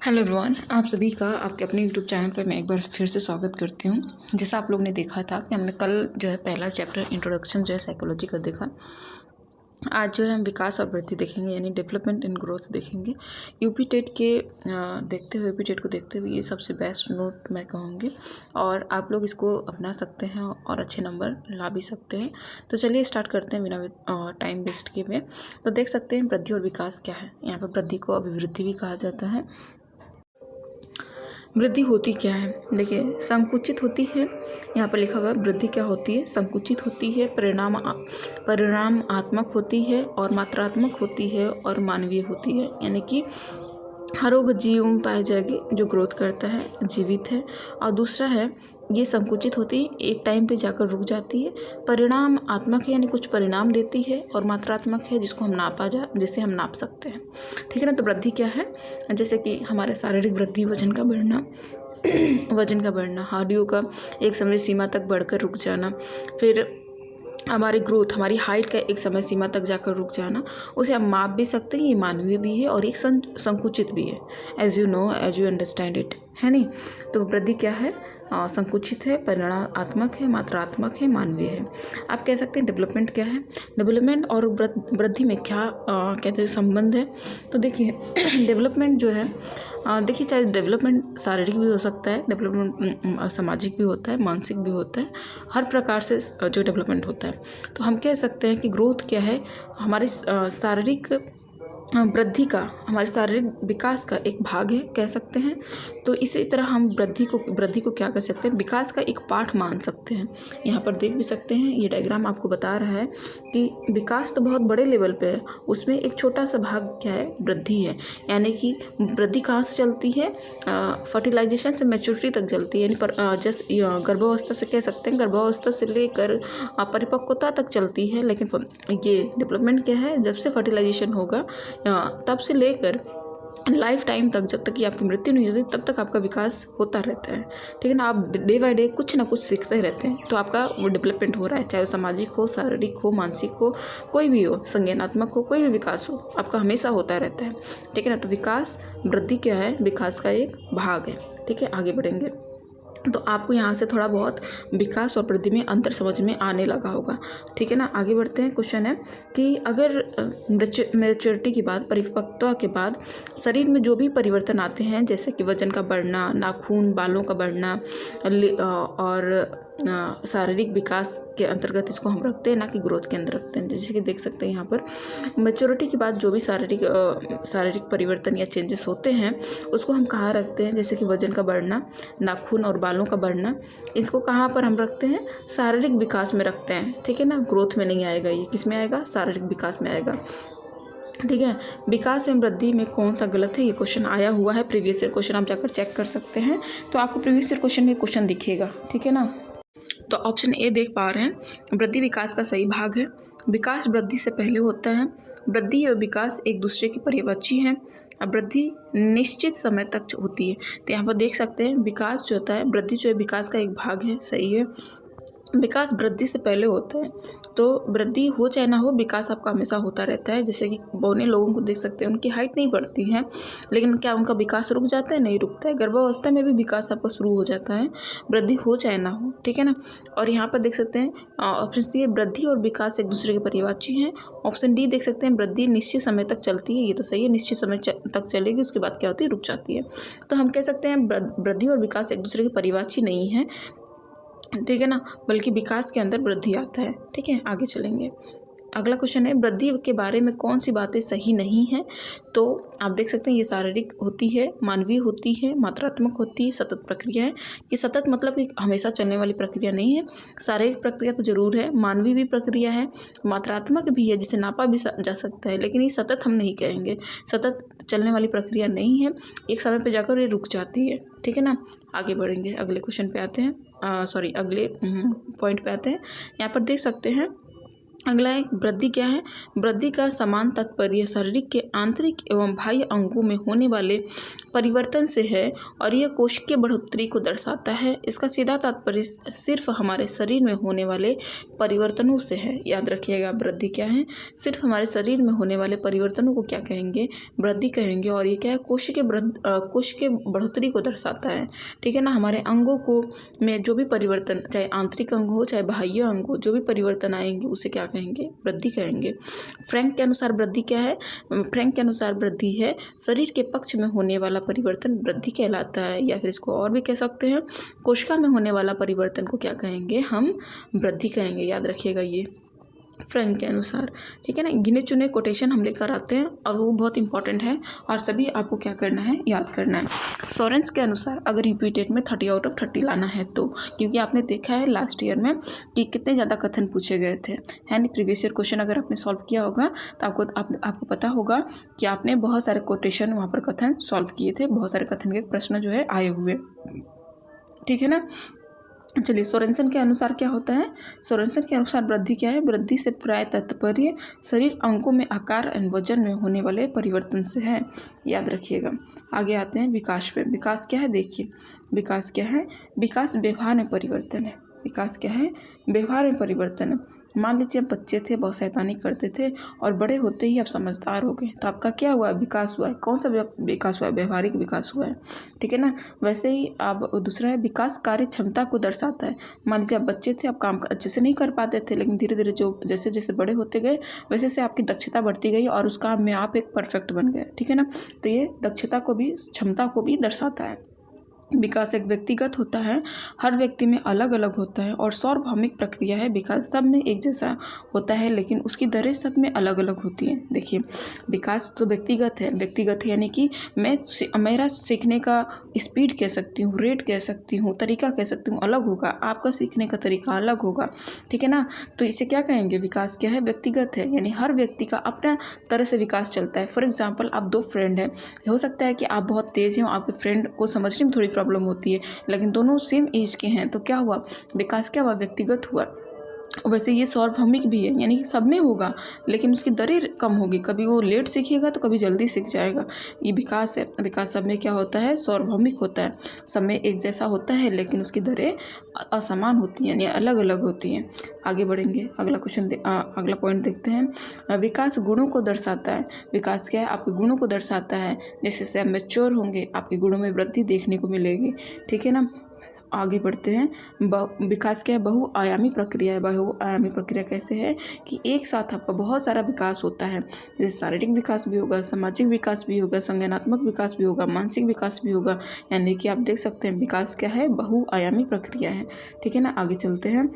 Hello everyone, आप सभी का आपके अपने यूट्यूब चैनल पर मैं एक बार फिर से स्वागत करती हूँ। जैसा आप लोग ने देखा था कि हमने कल जो है पहला चैप्टर इंट्रोडक्शन जो है साइकोलॉजी का देखा। आज जो है हम विकास और वृद्धि देखेंगे, यानी डेवलपमेंट एंड ग्रोथ देखेंगे। यूपी टेट के देखते हुए यूपी टेट को देखते हुए ये सबसे बेस्ट नोट मैं कहूँगी और आप लोग इसको अपना सकते हैं और अच्छे नंबर ला भी सकते हैं। तो चलिए स्टार्ट करते हैं बिना टाइम वेस्ट किए हुए। तो देख सकते हैं वृद्धि और विकास क्या है। यहाँ पर वृद्धि को अभिवृद्धि भी कहा जाता है। वृद्धि होती क्या है, देखिए संकुचित होती है। यहाँ पर लिखा हुआ है वृद्धि क्या होती है, संकुचित होती है, परिणामात्मक होती है और मात्रात्मक होती है और मानवीय होती है। यानी कि हर वो जीव में पाई जाएगी जो ग्रोथ करता है, जीवित है। और दूसरा है ये संकुचित होती है, एक टाइम पे जाकर रुक जाती है। परिणाम आत्मक है, यानी कुछ परिणाम देती है, और मात्रात्मक है जिसे हम नाप सकते हैं। ठीक है ना। तो वृद्धि क्या है, जैसे कि हमारे शारीरिक वृद्धि, वजन का बढ़ना वजन का बढ़ना, हड्डियों का एक समय सीमा तक बढ़कर रुक जाना, फिर हमारी ग्रोथ, हमारी हाइट का एक समय सीमा तक जाकर रुक जाना, उसे हम माप भी सकते हैं। ये मानवीय भी है और एक संकुचित भी है, एज यू अंडरस्टैंड इट, है नहीं। तो वृद्धि क्या है, संकुचित है, परिणामात्मक है, मात्रात्मक है, मानवीय है। आप कह सकते हैं डेवलपमेंट क्या है। डेवलपमेंट और वृद्धि में क्या कहते हैं संबंध है। तो देखिए डेवलपमेंट जो है, देखिए चाहे डेवलपमेंट शारीरिक भी हो सकता है, डेवलपमेंट सामाजिक भी होता है, मानसिक भी होता है, हर प्रकार से जो डेवलपमेंट होता है। तो हम कह सकते हैं कि ग्रोथ क्या है, हमारे शारीरिक वृद्धि का, हमारे शारीरिक विकास का एक भाग है, कह सकते हैं। तो इसी तरह हम वृद्धि को क्या कर सकते हैं, विकास का एक पार्ट मान सकते हैं। यहाँ पर देख भी सकते हैं, ये डायग्राम आपको बता रहा है कि विकास तो बहुत बड़े लेवल पे है, उसमें एक छोटा सा भाग क्या है, वृद्धि है। यानी कि वृद्धि कहाँ से चलती है, फर्टिलाइजेशन से मैच्योरिटी तक चलती है, यानी जस्ट गर्भावस्था से कह सकते हैं, गर्भावस्था से लेकर परिपक्वता तक चलती है। लेकिन ये डेवलपमेंट क्या है, जब से फर्टिलाइजेशन होगा तब से लेकर लाइफ टाइम तक, जब तक कि आपकी मृत्यु नहीं होती तब तक आपका विकास होता रहता है। ठीक है ना। आप डे बाय डे कुछ ना कुछ सीखते रहते हैं, तो आपका वो डेवलपमेंट हो रहा है, चाहे वो सामाजिक हो, शारीरिक हो, मानसिक हो, कोई भी हो, संज्ञानात्मक हो, कोई भी विकास हो, आपका हमेशा होता रहता है। ठीक है ना। तो विकास, वृद्धि क्या है, विकास का एक भाग है। ठीक है, आगे बढ़ेंगे तो आपको यहाँ से थोड़ा बहुत विकास और वृद्धि में अंतर समझ में आने लगा होगा। ठीक है ना। आगे बढ़ते हैं। क्वेश्चन है कि अगर मैच्योरिटी के बाद, परिपक्वता के बाद शरीर में जो भी परिवर्तन आते हैं, जैसे कि वजन का बढ़ना, नाखून बालों का बढ़ना और शारीरिक विकास के अंतर्गत इसको हम रखते हैं, ना कि ग्रोथ के अंदर रखते हैं। जैसे कि देख सकते हैं यहाँ पर मैच्योरिटी के बाद जो भी शारीरिक परिवर्तन या चेंजेस होते हैं उसको हम कहाँ रखते हैं, जैसे कि वजन का बढ़ना, नाखून और बालों का बढ़ना, इसको कहाँ पर हम रखते हैं, शारीरिक विकास में रखते हैं। ठीक है ना। ग्रोथ में नहीं आएगा, ये किस में आएगा, शारीरिक विकास में आएगा। ठीक है। विकास एवं वृद्धि में कौन सा गलत है, ये क्वेश्चन आया हुआ है, प्रीवियस ईयर क्वेश्चन आप जाकर चेक कर सकते हैं, तो आपको प्रीवियस ईयर क्वेश्चन में क्वेश्चन दिखेगा। ठीक है ना। तो ऑप्शन ए देख पा रहे हैं, वृद्धि विकास का सही भाग है। विकास वृद्धि से पहले होता है। वृद्धि और विकास एक दूसरे के पर्यवची हैं। अब वृद्धि निश्चित समय तक होती है। तो यहाँ पर देख सकते हैं विकास जो होता है, वृद्धि जो है विकास का एक भाग है, सही है। विकास वृद्धि से पहले होता है, तो वृद्धि हो चाहे ना हो, विकास आपका हमेशा होता रहता है। जैसे कि बौने लोगों को देख सकते हैं, उनकी हाइट नहीं बढ़ती है, लेकिन क्या उनका विकास रुक जाता है, नहीं रुकता है। गर्भावस्था में भी विकास आपका शुरू हो जाता है, वृद्धि हो चाहे ना हो। ठीक है ना। और यहाँ पर देख सकते हैं ऑप्शन सी, वृद्धि और विकास एक दूसरे के पर्यवाची हैं। ऑप्शन डी देख सकते हैं, वृद्धि निश्चित समय तक चलती है, ये तो सही है, निश्चित समय तक चलेगी, उसके बाद क्या होती है, रुक जाती है। तो हम कह सकते हैं वृद्धि और विकास एक दूसरे के पर्यवाची नहीं है। ठीक है ना, बल्कि विकास के अंदर वृद्धि आता है। ठीक है, आगे चलेंगे। अगला क्वेश्चन है, वृद्धि के बारे में कौन सी बातें सही नहीं हैं। तो आप देख सकते हैं ये शारीरिक होती है, मानवीय होती है, मात्रात्मक होती है, सतत प्रक्रिया है। ये सतत मतलब कि हमेशा चलने वाली प्रक्रिया नहीं है। शारीरिक प्रक्रिया तो जरूर है, मानवीय भी प्रक्रिया है, मात्रात्मक भी है, जिसे नापा भी जा सकता है, लेकिन ये सतत हम नहीं कहेंगे, सतत चलने वाली प्रक्रिया नहीं है, एक समय पर जाकर ये रुक जाती है। ठीक है ना। आगे बढ़ेंगे, अगले क्वेश्चन पे आते हैं, अगले पॉइंट पे आते हैं। यहाँ पर देख सकते हैं अगला एक वृद्धि क्या है? वृद्धि का समान तात्पर्य शारीरिक के आंतरिक एवं बाह्य अंगों में होने वाले परिवर्तन से है और यह कोशिकीय बढ़ोतरी को दर्शाता है। इसका सीधा तात्पर्य सिर्फ हमारे शरीर में होने वाले परिवर्तनों से है। याद रखिएगा, वृद्धि क्या है? सिर्फ हमारे शरीर में होने वाले परिवर्तनों को क्या कहेंगे? वृद्धि कहेंगे। और ये क्या है? कोशिकीय बढ़ोतरी को दर्शाता है। ठीक है ना। हमारे अंगों को में जो भी परिवर्तन, चाहे आंतरिक अंग हो चाहे बाह्य अंग हो, जो भी परिवर्तन आएंगे उसे क्या कहेंगे? वृद्धि कहेंगे। फ्रैंक के अनुसार वृद्धि क्या है? फ्रैंक के अनुसार वृद्धि है शरीर के पक्ष में होने वाला परिवर्तन वृद्धि कहलाता है, या फिर इसको और भी कह सकते हैं कोशिका में होने वाला परिवर्तन को क्या कहेंगे? हम वृद्धि कहेंगे। याद रखिएगा ये फ्रैंक के अनुसार। ठीक है ना। गिने चुने कोटेशन हम लेकर आते हैं और वो बहुत इंपॉर्टेंट है और सभी आपको क्या करना है? याद करना है। सोरेंस के अनुसार अगर रिपीटेड में 30 आउट ऑफ 30 लाना है तो, क्योंकि आपने देखा है लास्ट ईयर में कि कितने ज़्यादा कथन पूछे गए थे, है नहीं। प्रीवियस ईयर क्वेश्चन अगर आपने सॉल्व किया होगा तो आपको पता होगा कि आपने बहुत सारे कोटेशन वहाँ पर कथन सॉल्व किए थे, बहुत सारे कथन के प्रश्न जो है आए हुए। ठीक है ना। चलिए, सोरेनसन के अनुसार क्या होता है? सोरेनसन के अनुसार वृद्धि क्या है? वृद्धि से प्राय तात्पर्य शरीर अंगों में आकार एवं वजन में होने वाले परिवर्तन से है। याद रखिएगा। आगे आते हैं विकास पे। विकास क्या है? देखिए, विकास क्या है? विकास व्यवहार में परिवर्तन है। विकास क्या है? व्यवहार में परिवर्तन है। मान लीजिए आप बच्चे थे, बहुत शैतानी करते थे और बड़े होते ही आप समझदार हो गए, तो आपका क्या हुआ? विकास हुआ है। कौन सा विकास हुआ है? व्यवहारिक विकास हुआ है। ठीक है ना। वैसे ही आप दूसरा है विकास कार्य क्षमता को दर्शाता है। मान लीजिए आप बच्चे थे, आप काम अच्छे से नहीं कर पाते थे, लेकिन धीरे धीरे जो जैसे जैसे बड़े होते गए वैसे से आपकी दक्षता बढ़ती गई और उस काम में आप एक परफेक्ट बन गए। ठीक है ना। तो ये दक्षता को भी, क्षमता को भी दर्शाता है। विकास एक व्यक्तिगत होता है, हर व्यक्ति में अलग अलग होता है और सार्वभौमिक प्रक्रिया है। विकास सब में एक जैसा होता है लेकिन उसकी दरें सब में अलग अलग होती हैं। देखिए, विकास तो व्यक्तिगत है यानी कि मेरा सीखने का स्पीड कह सकती हूँ, रेट कह सकती हूँ, तरीका कह सकती हूँ, अलग होगा। आपका सीखने का तरीका अलग होगा। ठीक है ना। तो इसे क्या कहेंगे? विकास क्या है? व्यक्तिगत है, यानी हर व्यक्ति का अपना तरह से विकास चलता है। फॉर एग्जाम्पल, आप दो फ्रेंड हैं, हो सकता है कि आप बहुत तेज़ हैं, आपके फ्रेंड को समझने में थोड़ी प्रॉब्लम होती है, लेकिन दोनों सेम एज के हैं, तो क्या हुआ? विकास क्या हुआ? व्यक्तिगत हुआ। वैसे ये सार्वभौमिक भी है, यानी कि सब में होगा लेकिन उसकी दरें कम होगी। कभी वो लेट सीखेगा तो कभी जल्दी सीख जाएगा। ये विकास है। विकास सब में क्या होता है? सार्वभौमिक होता है। सब में एक जैसा होता है लेकिन उसकी दरें असमान होती हैं, यानी अलग अलग होती हैं। आगे बढ़ेंगे, अगला पॉइंट देखते हैं। विकास गुणों को दर्शाता है। विकास क्या है? आपके गुणों को दर्शाता है। जैसे जैसे आप मैच्योर होंगे आपके गुणों में वृद्धि देखने को मिलेगी। ठीक है ना। आगे बढ़ते हैं। विकास क्या है? बहुआयामी प्रक्रिया है। बहुआयामी प्रक्रिया कैसे है? कि एक साथ आपका बहुत सारा विकास होता है। जैसे शारीरिक विकास भी होगा, सामाजिक विकास भी होगा, संज्ञानात्मक विकास भी होगा, मानसिक विकास भी होगा। यानी कि आप देख सकते हैं विकास क्या है? बहुआयामी प्रक्रिया है। ठीक है ना। आगे चलते हैं।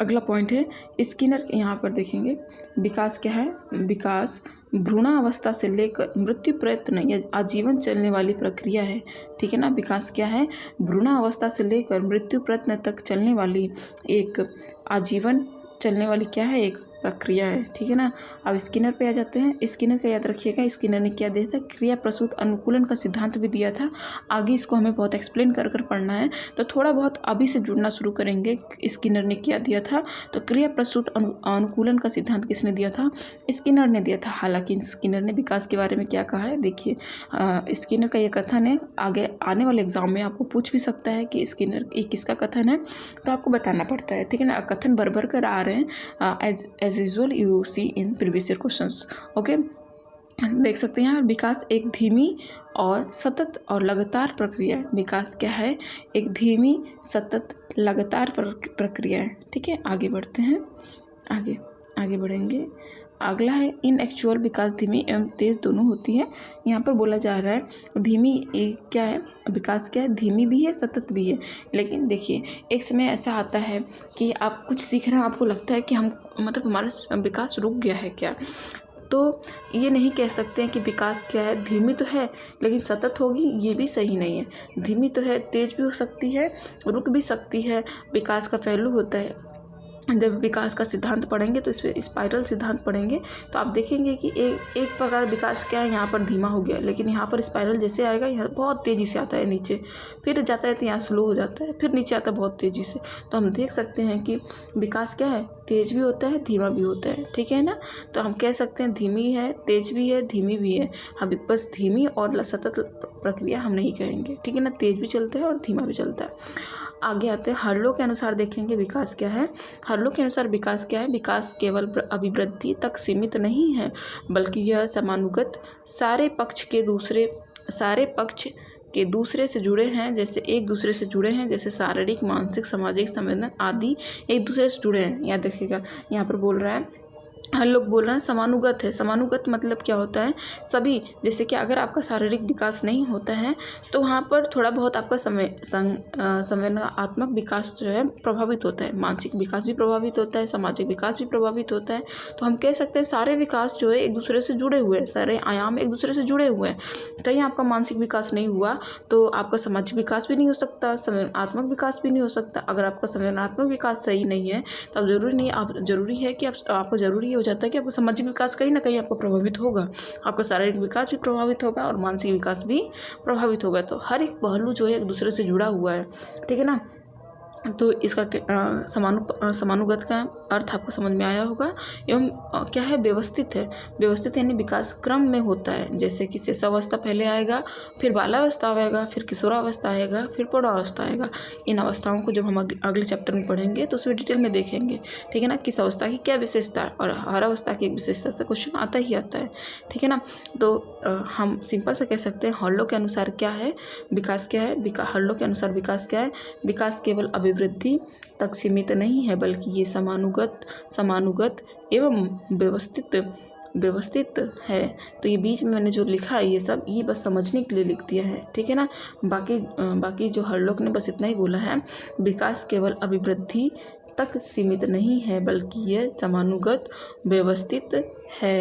अगला पॉइंट है स्किनर। यहाँ पर देखेंगे विकास क्या है? विकास भ्रूणावस्था से लेकर मृत्यु प्रयत्न या आजीवन चलने वाली प्रक्रिया है। ठीक है ना। विकास क्या है? भ्रूणावस्था से लेकर मृत्यु प्रयत्न तक चलने वाली एक आजीवन चलने वाली क्या है? एक प्रक्रिया है। ठीक है ना। अब स्किनर पे आ जाते हैं। स्किनर का याद रखिएगा, स्किनर ने क्या दिया था? क्रिया प्रसूत अनुकूलन का सिद्धांत भी दिया था। आगे इसको हमें बहुत एक्सप्लेन कर पढ़ना है, तो थोड़ा बहुत अभी से जुड़ना शुरू करेंगे। स्किनर ने क्या दिया था? तो क्रिया प्रसूत अनुकूलन का सिद्धांत किसने दिया था? स्किनर ने दिया था। हालांकि स्किनर ने विकास के बारे में क्या कहा है? देखिए, स्किनर का ये कथन है, आगे आने वाले एग्जाम में आपको पूछ भी सकता है कि स्किनर ये किसका कथन है, तो आपको बताना पड़ता है। ठीक है ना। कथन भर कर आ रहे हैं as usual you see in previous year questions. Okay, देख सकते हैं यहाँ विकास एक धीमी और सतत और लगातार प्रक्रिया है। विकास क्या है? एक धीमी, सतत, लगातार प्रक्रिया है। ठीक है। आगे बढ़ते हैं। आगे बढ़ेंगे। अगला है इन एक्चुअल विकास धीमी एवं तेज दोनों होती है। यहाँ पर बोला जा रहा है धीमी क्या है? विकास क्या है? धीमी भी है, सतत भी है। लेकिन देखिए, एक समय ऐसा आता है कि आप कुछ सीख रहे हैं, आपको लगता है कि हम हमारा विकास रुक गया है क्या, तो ये नहीं कह सकते हैं कि विकास क्या है? धीमी तो है लेकिन सतत होगी, ये भी सही नहीं है। धीमी तो है, तेज भी हो सकती है, रुक भी सकती है। विकास का पहलू होता है जब विकास का सिद्धांत पढ़ेंगे तो इस पर स्पाइरल सिद्धांत पढ़ेंगे तो आप देखेंगे कि एक प्रकार विकास क्या है, यहाँ पर धीमा हो गया, लेकिन यहाँ पर स्पाइरल जैसे आएगा यहाँ बहुत तेज़ी से आता है नीचे, फिर जाता है तो यहाँ स्लो हो जाता है, फिर नीचे आता है बहुत तेज़ी से। तो हम देख सकते हैं कि विकास क्या है, तेज भी होता है, धीमा भी होता है, ठीक है ना। तो हम कह सकते हैं धीमी है, तेज भी है, धीमी भी है। हम बस धीमी और सतत प्रक्रिया हम नहीं कहेंगे, ठीक है ना। तेज भी चलता है और धीमा भी चलता है। आगे आते हैं हर्लो के अनुसार देखेंगे विकास क्या है। हर्लो के अनुसार विकास क्या है, विकास केवल अभिवृद्धि तक सीमित नहीं है बल्कि यह समानुगत सारे पक्ष के दूसरे से जुड़े हैं, जैसे एक दूसरे से जुड़े हैं, जैसे शारीरिक, मानसिक, सामाजिक, संवेदन आदि एक दूसरे से जुड़े हैं। याद रखिएगा, यहाँ पर बोल रहा है, हर लोग बोल रहे हैं समानुगत है। समानुगत मतलब क्या होता है, सभी, जैसे कि अगर आपका शारीरिक विकास नहीं होता है तो वहाँ पर थोड़ा बहुत आपका संवेदनात्मक विकास जो है प्रभावित होता है, मानसिक विकास भी प्रभावित होता है, सामाजिक विकास भी प्रभावित होता है। तो हम कह सकते हैं सारे विकास जो है एक दूसरे से जुड़े हुए हैं, सारे आयाम एक दूसरे से जुड़े हुए हैं। कहीं आपका मानसिक विकास नहीं हुआ तो आपका सामाजिक विकास भी नहीं हो सकता, संवेदनात्मक विकास भी नहीं हो सकता। अगर आपका संवेदनात्मक विकास सही नहीं है तो अब जरूरी है कि आपको ज़रूरी हो जाता है कि आपका सामाजिक विकास कहीं ना कहीं आपको प्रभावित होगा, आपका शारीरिक विकास भी प्रभावित होगा और मानसिक विकास भी प्रभावित होगा। तो हर एक पहलू जो है एक दूसरे से जुड़ा हुआ है, ठीक है ना। तो इसका समानुगत का अर्थ आपको समझ में आया होगा। एवं क्या है, व्यवस्थित है। व्यवस्थित यानी विकास क्रम में होता है, जैसे कि शिशुअवस्था पहले आएगा, फिर बालावस्था आएगा, फिर किशोरावस्था आएगा, फिर प्रौढ़ावस्था आएगा। इन अवस्थाओं को जब हम अगले चैप्टर में पढ़ेंगे तो उसमें डिटेल में देखेंगे, ठीक है ना। किस अवस्था की क्या विशेषता है, और हर अवस्था की एक विशेषता से क्वेश्चन आता ही आता है, ठीक है ना। तो हम सिंपल से कह सकते हैं हर्लो के अनुसार क्या है विकास, क्या है हर्लो के अनुसार विकास क्या है, विकास केवल अभिवृद्धि तक सीमित नहीं है बल्कि ये समानुगत एवं व्यवस्थित है। तो ये बीच में मैंने जो लिखा है ये बस समझने के लिए लिख दिया है, ठीक है ना। बाकी जो हर्लोक ने बस इतना ही बोला है, विकास केवल अभिवृद्धि तक सीमित नहीं है बल्कि ये समानुगत व्यवस्थित है।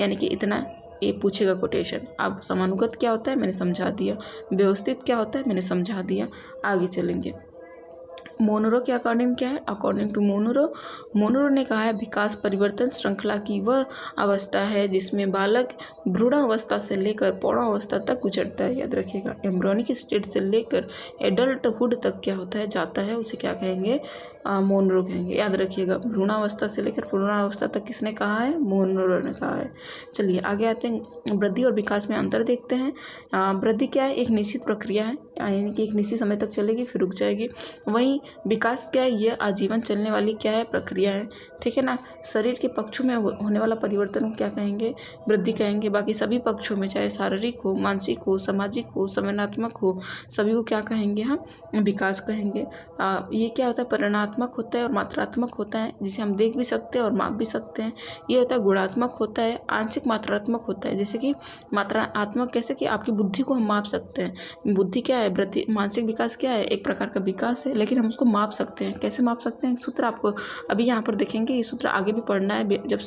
यानी कि इतना ये पूछेगा कोटेशन। अब समानुगत क्या होता है मैंने समझा दिया, व्यवस्थित क्या होता है मैंने समझा दिया। आगे चलेंगे। मोनरो के अकॉर्डिंग क्या है, अकॉर्डिंग टू मोनरो ने कहा है विकास परिवर्तन श्रृंखला की वह अवस्था है जिसमें बालक भ्रूणावस्था से लेकर पौढ़ावस्था तक गुजरता है। याद रखिएगा, एम्ब्रियोनिक स्टेट से लेकर एडल्टहुड तक क्या होता है, जाता है, उसे क्या कहेंगे, मोनरो कहेंगे। याद रखिएगा, भ्रूणावस्था से लेकर पौढ़ावस्था तक किसने कहा है, मोनरो ने कहा है। चलिए आगे आते हैं, वृद्धि और विकास में अंतर देखते हैं। वृद्धि क्या है, एक निश्चित प्रक्रिया है, यानी कि एक निश्चित समय तक चलेगी फिर रुक जाएगी। वहीं विकास क्या है, ये आजीवन चलने वाली क्या है, प्रक्रिया है, ठीक है ना। शरीर के पक्षों में होने वाला परिवर्तन को क्या कहेंगे, वृद्धि कहेंगे। बाकी सभी पक्षों में, चाहे शारीरिक हो, मानसिक हो, सामाजिक हो, संवेदनात्मक हो, सभी को क्या कहेंगे, हम विकास कहेंगे। ये क्या होता है, परिमाणात्मक होता है और मात्रात्मक होता है, जिसे हम देख भी सकते हैं और माप भी सकते हैं। ये होता है गुणात्मक होता है, आंशिक मात्रात्मक होता है। जैसे कि मात्रात्मक कैसे, कि आपकी बुद्धि को हम माप सकते हैं। बुद्धि क्या है, वृद्धि, मानसिक विकास क्या है, एक प्रकार का विकास है, लेकिन हम उसको माप सकते हैं। कैसे माप सकते हैं, सूत्र आपको अभी यहाँ पर देखेंगे, ये सूत्र आगे भी पढ़ना है। जब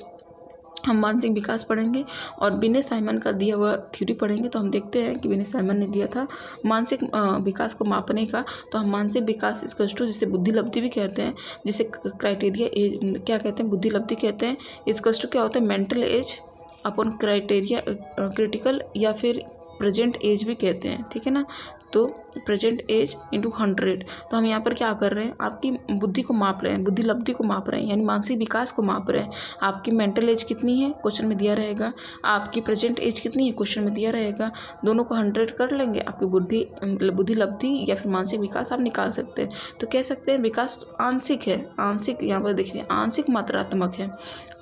हम मानसिक विकास पढ़ेंगे और विनय साइमन का दिया हुआ थ्योरी पढ़ेंगे तो हम देखते हैं कि विनय साइमन ने दिया था मानसिक विकास को मापने का। तो हम मानसिक विकास इक्वल्स टू, जिसे बुद्धि लब्धि भी कहते हैं, जिसे क्राइटेरिया एज क्या कहते हैं, बुद्धि लब्धि कहते हैं, इक्वल्स टू क्या होता है, mental as upon criteria critical, या फिर प्रेजेंट एज भी कहते हैं, ठीक है ना। तो प्रेजेंट एज इंटू 100। तो हम यहाँ पर क्या कर रहे हैं, आपकी बुद्धि को माप रहे हैं, बुद्धि लब्धि को माप रहे हैं, यानी मानसिक विकास को माप रहे हैं। आपकी मेंटल एज कितनी है, क्वेश्चन में दिया रहेगा। आपकी प्रेजेंट एज कितनी है, क्वेश्चन में दिया रहेगा। दोनों को 100 कर लेंगे, आपकी बुद्धि लब्धि या फिर मानसिक विकास आप निकाल सकते हैं। तो कह सकते हैं विकास आंशिक है, आंशिक यहाँ पर देखिए आंशिक मात्रात्मक है,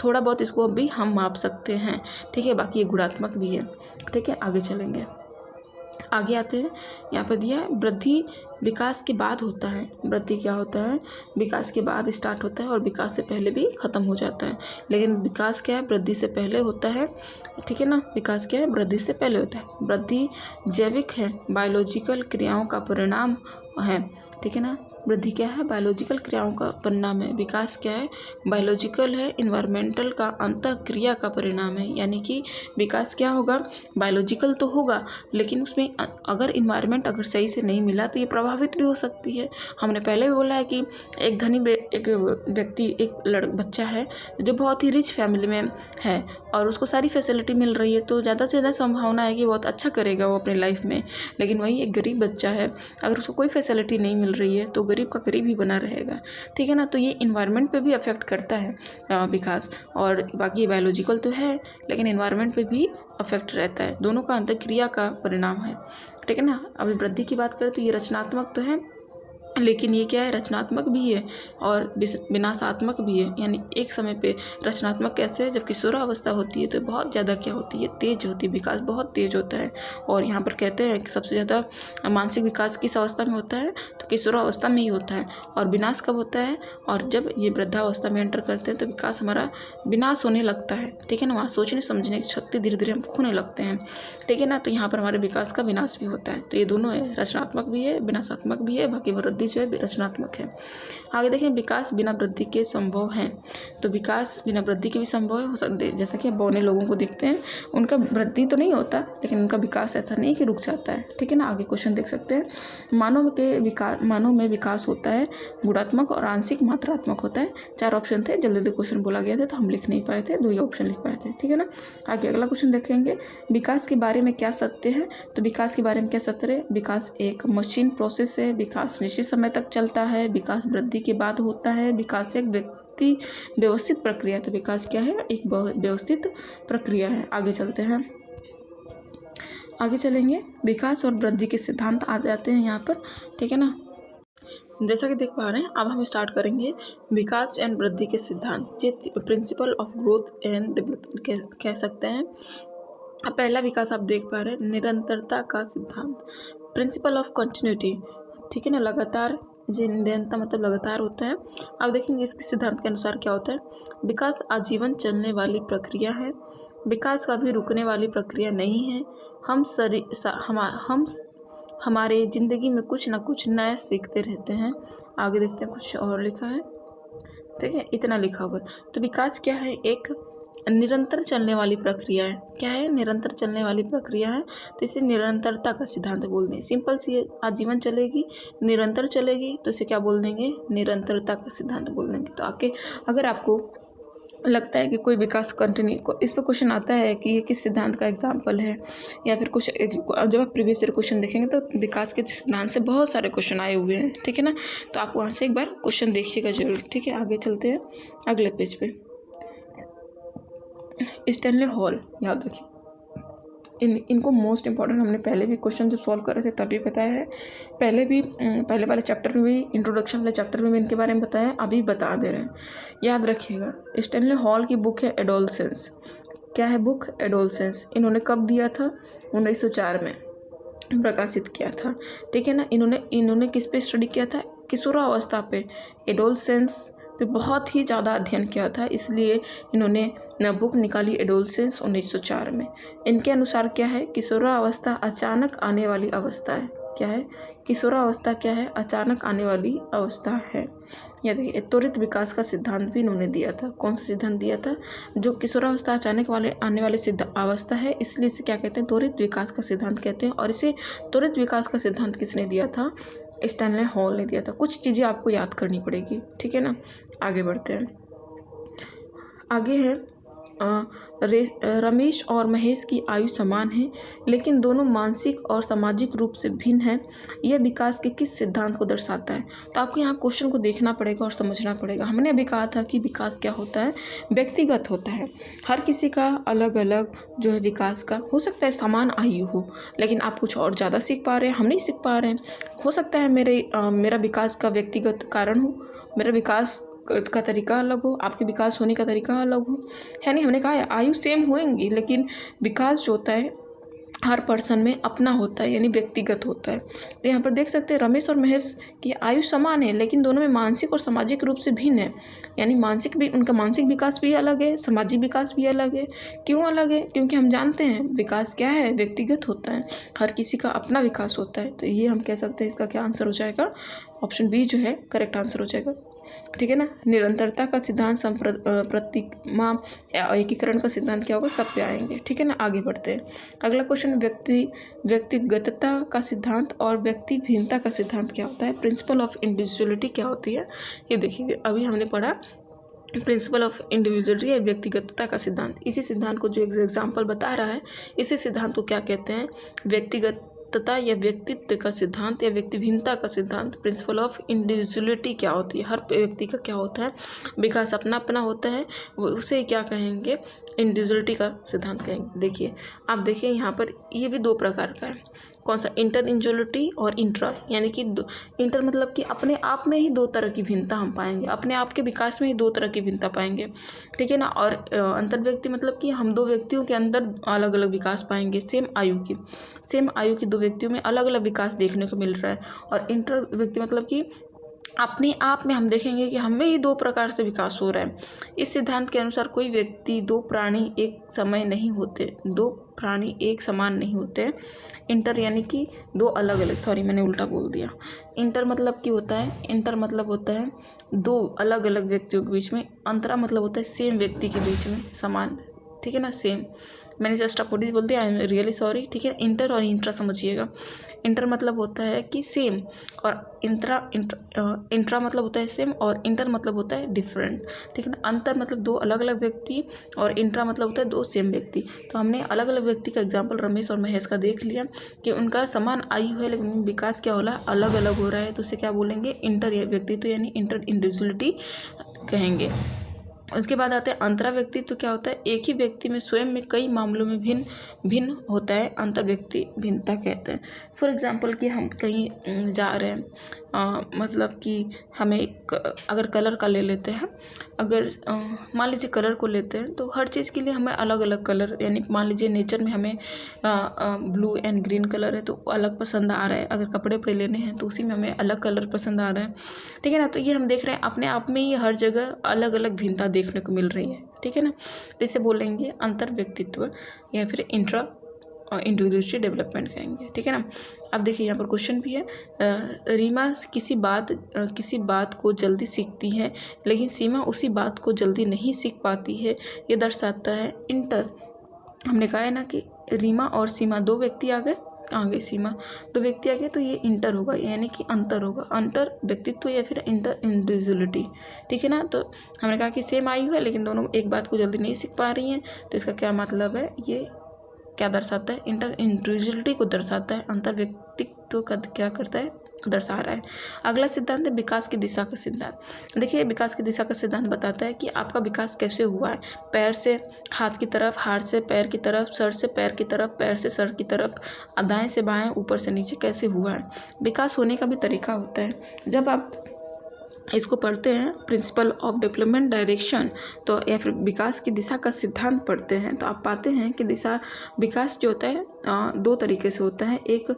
थोड़ा बहुत इसको भी हम माप सकते हैं, ठीक है। बाकी ये गुणात्मक भी है, ठीक है। आगे चलेंगे, आगे आते हैं। यहाँ पर दिया है वृद्धि विकास के बाद होता है। वृद्धि क्या होता है, विकास के बाद स्टार्ट होता है और विकास से पहले भी ख़त्म हो जाता है। लेकिन विकास क्या है, वृद्धि से पहले होता है, ठीक है ना। विकास क्या है, वृद्धि से पहले होता है। वृद्धि जैविक है, बायोलॉजिकल क्रियाओं का परिणाम है, ठीक है ना। वृद्धि क्या है? बायोलॉजिकल क्रियाओं का परिणाम है। विकास क्या है? बायोलॉजिकल है, इन्वायरमेंटल का अंतःक्रिया का परिणाम है। यानी कि विकास क्या होगा? बायोलॉजिकल तो होगा, लेकिन उसमें अगर इन्वायरमेंट अगर सही से नहीं मिला तो ये प्रभावित भी हो सकती है। हमने पहले भी बोला है कि एक धनी एक व्यक्ति, एक बच्चा है जो बहुत ही रिच फैमिली में है और उसको सारी फैसिलिटी मिल रही है, तो ज़्यादा से ज़्यादा संभावना है कि बहुत अच्छा करेगा वो अपनी लाइफ में। लेकिन वही एक गरीब बच्चा है, अगर उसको कोई फैसिलिटी नहीं मिल रही है तो गरीब का गरीब ही बना रहेगा, ठीक है ना। तो ये इन्वायरमेंट पे भी अफेक्ट करता है विकास। और बाकी बायोलॉजिकल तो है, लेकिन इन्वायरमेंट पे भी अफेक्ट रहता है। दोनों का अंतःक्रिया का परिणाम है, ठीक है ना। अभी वृद्धि की बात करें तो ये रचनात्मक तो है, लेकिन ये क्या है? रचनात्मक भी है और विनाशात्मक भी है। यानी एक समय पे रचनात्मक कैसे है? जब किशोरावस्था होती है तो बहुत ज़्यादा क्या होती है? तेज होती है, विकास बहुत तेज होता है। और यहाँ पर कहते हैं कि सबसे ज़्यादा मानसिक विकास किस अवस्था में होता है? तो किशोरावस्था में ही होता है। और विनाश कब होता है? और जब ये वृद्धावस्था में एंटर करते हैं तो विकास हमारा विनाश होने लगता है, ठीक है ना। वहाँ सोचने समझने की शक्ति धीरे धीरे हम खोने लगते हैं, ठीक है ना। तो यहाँ पर हमारे विकास का विनाश भी होता है। तो ये दोनों है, रचनात्मक भी है, विनाशात्मक भी है। बाकी वृद्धि जो है रचनात्मक है। आगे देखें, विकास बिना वृद्धि के संभव है। तो विकास बिना वृद्धि के भी संभव है, हो सकते। जैसा कि आप बौने लोगों को देखते हैं, उनका वृद्धि तो नहीं होता, लेकिन उनका विकास ऐसा नहीं कि रुक जाता है, ठीक है ना। आगे क्वेश्चन देख सकते हैं। मानव में विकास होता है, गुणात्मक और आंशिक मात्रात्मक होता है। 4 ऑप्शन थे, जल्दी क्वेश्चन बोला गया था तो हम लिख नहीं पाए थे, 2 ही ऑप्शन लिख पाए थे, ठीक है ना। आगे अगला क्वेश्चन देखेंगे, विकास के बारे में क्या सत्य है? तो विकास के बारे में क्या सत्य है? विकास एक मशीन प्रोसेस है, विकास निश्चित समय तक चलता है, विकास वृद्धि के बाद होता है, विकास एक व्यवस्थित प्रक्रिया है। तो विकास क्या है? एक व्यवस्थित प्रक्रिया है। आगे चलते हैं, आगे चलेंगे। विकास और वृद्धि के सिद्धांत आ जाते हैं यहाँ पर, ठीक है ना। जैसा कि देख पा रहे हैं, अब हम स्टार्ट करेंगे विकास एंड वृद्धि के सिद्धांत। ये principle of growth and development कह सकते हैं। अब पहला विकास आप देख पा रहे हैं, निरंतरता का सिद्धांत, प्रिंसिपल ऑफ कंटिन्यूटी, ठीक है ना। लगातार, ये निरंतर मतलब लगातार होता है। अब देखेंगे इसके सिद्धांत के अनुसार क्या होता है। विकास आजीवन चलने वाली प्रक्रिया है, विकास कभी रुकने वाली प्रक्रिया नहीं है। हम हमारे ज़िंदगी में कुछ ना कुछ नया सीखते रहते हैं। आगे देखते हैं, कुछ और लिखा है, ठीक है, इतना लिखा होगा। तो विकास क्या है? एक निरंतर चलने वाली प्रक्रिया है। क्या है? निरंतर चलने वाली प्रक्रिया है, तो इसे निरंतरता का सिद्धांत बोल दें। सिंपल सी है, आजीवन चलेगी, निरंतर चलेगी, तो इसे क्या बोल देंगे? निरंतरता का सिद्धांत बोल देंगे। तो आगे अगर आपको लगता है कि कोई विकास कंटिन्यू, इस पर क्वेश्चन आता है कि ये किस सिद्धांत का एग्जाम्पल है, या फिर कुछ जब आप प्रीवियस ईयर क्वेश्चन देखेंगे तो विकास के सिद्धांत से बहुत सारे क्वेश्चन आए हुए हैं, ठीक है ना। तो आप वहाँ से एक बार क्वेश्चन देखिएगा जरूर, ठीक है। आगे चलते हैं अगले पेज पे। स्टैनले हॉल, याद रखिए, इनको मोस्ट इंपॉर्टेंट, हमने पहले भी क्वेश्चन जब सॉल्व कर रहे थे तभी बताया है। पहले वाले चैप्टर में भी, इंट्रोडक्शन वाले चैप्टर में भी इनके बारे में बताया, अभी बता दे रहे हैं, याद रखिएगा। स्टैनले हॉल की बुक है एडोलसेंस। क्या है बुक? एडोलसेंस। इन्होंने कब दिया था? 1904 में प्रकाशित किया था, ठीक है ना। इन्होंने किस पे स्टडी किया था? किशोरावस्था पे, एडोलसेंस पे बहुत ही ज़्यादा अध्ययन किया था, इसलिए इन्होंने बुक निकाली एडोलसेंस 1904 में। इनके अनुसार क्या है? किशोरावस्था अचानक आने वाली अवस्था है। क्या है? किशोरावस्था क्या है? अचानक आने वाली अवस्था है। या देखिए, त्वरित विकास का सिद्धांत भी इन्होंने दिया था। कौन सा सिद्धांत दिया था? जो किशोरावस्था अचानक आने वाली अवस्था है, इसलिए इसे क्या कहते हैं? त्वरित विकास का सिद्धांत कहते हैं। और इसे त्वरित विकास का सिद्धांत किसने दिया था? स्टैनले हॉल ने दिया था। कुछ चीज़ें आपको याद करनी पड़ेगी, ठीक है ना। आगे बढ़ते हैं। आगे है रमेश और महेश की आयु समान है, लेकिन दोनों मानसिक और सामाजिक रूप से भिन्न हैं। यह विकास के किस सिद्धांत को दर्शाता है? तो आपको यहाँ क्वेश्चन को देखना पड़ेगा और समझना पड़ेगा। हमने अभी कहा था कि विकास क्या होता है? व्यक्तिगत होता है। हर किसी का अलग अलग जो है विकास का हो सकता है, समान आयु हो, लेकिन आप कुछ और ज़्यादा सीख पा रहे हैं, हम नहीं सीख पा रहे हैं। हो सकता है मेरा विकास का व्यक्तिगत कारण हो, मेरा विकास का तरीका अलग हो, आपके विकास होने का तरीका अलग हो, है नहीं। हमने कहा है आयु सेम होएंगी, लेकिन विकास जो होता है हर पर्सन में अपना होता है, यानी व्यक्तिगत होता है। तो यहाँ पर देख सकते हैं रमेश और महेश की आयु समान है, लेकिन दोनों में मानसिक और सामाजिक रूप से भिन्न है। यानी मानसिक भी, उनका मानसिक विकास भी अलग है, सामाजिक विकास भी अलग है। क्यों अलग है? क्योंकि हम जानते हैं विकास क्या है, व्यक्तिगत होता है, हर किसी का अपना विकास होता है। तो ये हम कह सकते हैं इसका क्या आंसर हो जाएगा, ऑप्शन बी जो है करेक्ट आंसर हो जाएगा। ठीक है ना। निरंतरता का सिद्धांत, प्रतिमा एकीकरण का सिद्धांत क्या होगा, सब पे आएंगे। ठीक है ना। आगे बढ़ते हैं। अगला क्वेश्चन, व्यक्तिगतता का सिद्धांत और व्यक्ति भिन्नता का सिद्धांत क्या होता है, प्रिंसिपल ऑफ इंडिविजुअलिटी क्या होती है, ये देखिए। अभी हमने पढ़ा प्रिंसिपल ऑफ इंडिविजुअलिटी या व्यक्तिगतता का सिद्धांत। इसी सिद्धांत को जो एग्जाम्पल बता रहा है, इसी सिद्धांत को क्या कहते हैं, व्यक्तिगतता या व्यक्तित्व का सिद्धांत या व्यक्ति भिन्नता का सिद्धांत। प्रिंसिपल ऑफ इंडिविजुअलिटी क्या होती है, हर व्यक्ति का क्या होता है, विकास अपना अपना होता है, वो उसे क्या कहेंगे, इंडिविजुअलिटी का सिद्धांत कहेंगे। देखिए, आप देखिए यहाँ पर ये भी दो प्रकार का है। कौन सा, इंटर इंडिविजुअलिटी और इंट्रा, यानी कि इंटर मतलब कि अपने आप में ही दो तरह की भिन्नता हम पाएंगे, अपने आप के विकास में ही दो तरह की भिन्नता पाएंगे। ठीक है ना। और अंतर व्यक्ति मतलब कि हम दो व्यक्तियों के अंदर अलग अलग विकास पाएंगे, सेम आयु की दो व्यक्तियों में अलग अलग विकास देखने को मिल रहा है। और इंटर व्यक्ति मतलब कि अपने आप में हम देखेंगे कि हमें ही दो प्रकार से विकास हो रहा है। इस सिद्धांत के अनुसार कोई व्यक्ति, दो प्राणी एक समय नहीं होते, दो प्राणी एक समान नहीं होते। इंटर यानी कि दो अलग अलग, सॉरी मैंने उल्टा बोल दिया। इंटर मतलब क्या होता है, इंटर मतलब होता है दो अलग अलग व्यक्तियों के बीच में, अंतरा मतलब होता है सेम व्यक्ति के बीच में समान। ठीक है ना, सेम। मैंने जस्ट अपोजिट बोल दिया, आई एम रियली सॉरी। ठीक है। इंटर और इंट्रा समझिएगा। इंटर मतलब होता है कि सेम, और इंट्रा मतलब होता है सेम, और इंटर मतलब होता है डिफरेंट। ठीक है ना। अंतर मतलब दो अलग अलग व्यक्ति, और इंट्रा मतलब होता है दो सेम व्यक्ति। तो हमने अलग अलग व्यक्ति का एग्जाम्पल रमेश और महेश का देख लिया कि उनका समान आयु है, लेकिन विकास क्या हो रहा है, अलग अलग हो रहा है। तो उसे क्या बोलेंगे, इंटर व्यक्तित्व यानी इंटर इंडिविजुअलिटी कहेंगे। उसके बाद आते हैं अंतरा व्यक्तित्व क्या होता है, एक ही व्यक्ति में स्वयं में कई मामलों में भिन्न होता है, अंतर व्यक्ति भिन्नता कहते हैं। फॉर एग्जांपल कि हम कहीं जा रहे हैं, मतलब कि हमें अगर कलर का ले लेते हैं, अगर मान लीजिए कलर को लेते हैं, तो हर चीज़ के लिए हमें अलग अलग कलर, यानी मान लीजिए नेचर में हमें ब्लू एंड ग्रीन कलर है तो अलग पसंद आ रहा है, अगर कपड़े पर लेने हैं तो उसी में हमें अलग कलर पसंद आ रहा है। ठीक है ना। तो ये हम देख रहे हैं अपने आप में ही हर जगह अलग अलग भिन्नता देखने को मिल रही है। ठीक है ना। तो इसे बोलेंगे अंतर व्यक्तित्व या फिर इंट्रा इंडिविजुअलिटी डेवलपमेंट कहेंगे। ठीक है ना। अब देखिए यहाँ पर क्वेश्चन भी है, रीमा किसी बात को जल्दी सीखती है, लेकिन सीमा उसी बात को जल्दी नहीं सीख पाती है। ये दर्शाता है इंटर। हमने कहा है ना कि रीमा और सीमा दो व्यक्ति आ गए, कहाँ गए, सीमा दो व्यक्ति आ गए, तो ये इंटर होगा, यानी कि अंतर होगा, अंतर व्यक्तित्व या फिर इंटर इंडिविजुअलिटी। ठीक है ना। तो हमने कहा कि सेम आयु है, लेकिन दोनों एक बात को जल्दी नहीं सीख पा रही हैं, तो इसका क्या मतलब है, ये क्या दर्शाता है, इंटर इंडिविजुअलिटी को दर्शाता है, अंतर व्यक्तित्व का क्या करता है, दर्शा रहा है। अगला सिद्धांत है विकास की दिशा का सिद्धांत। देखिए, विकास की दिशा का सिद्धांत बताता है कि आपका विकास कैसे हुआ है, पैर से हाथ की तरफ, हाथ से पैर की तरफ, सर से पैर की तरफ, पैर से सर की तरफ, दाएं से बाएं, ऊपर से नीचे कैसे हुआ है। विकास होने का भी तरीका होता है। जब आप इसको पढ़ते हैं, प्रिंसिपल ऑफ डेवलपमेंट डायरेक्शन, तो या फिर विकास की दिशा का सिद्धांत पढ़ते हैं, तो आप पाते हैं कि विकास जो होता है दो तरीके से होता है। एक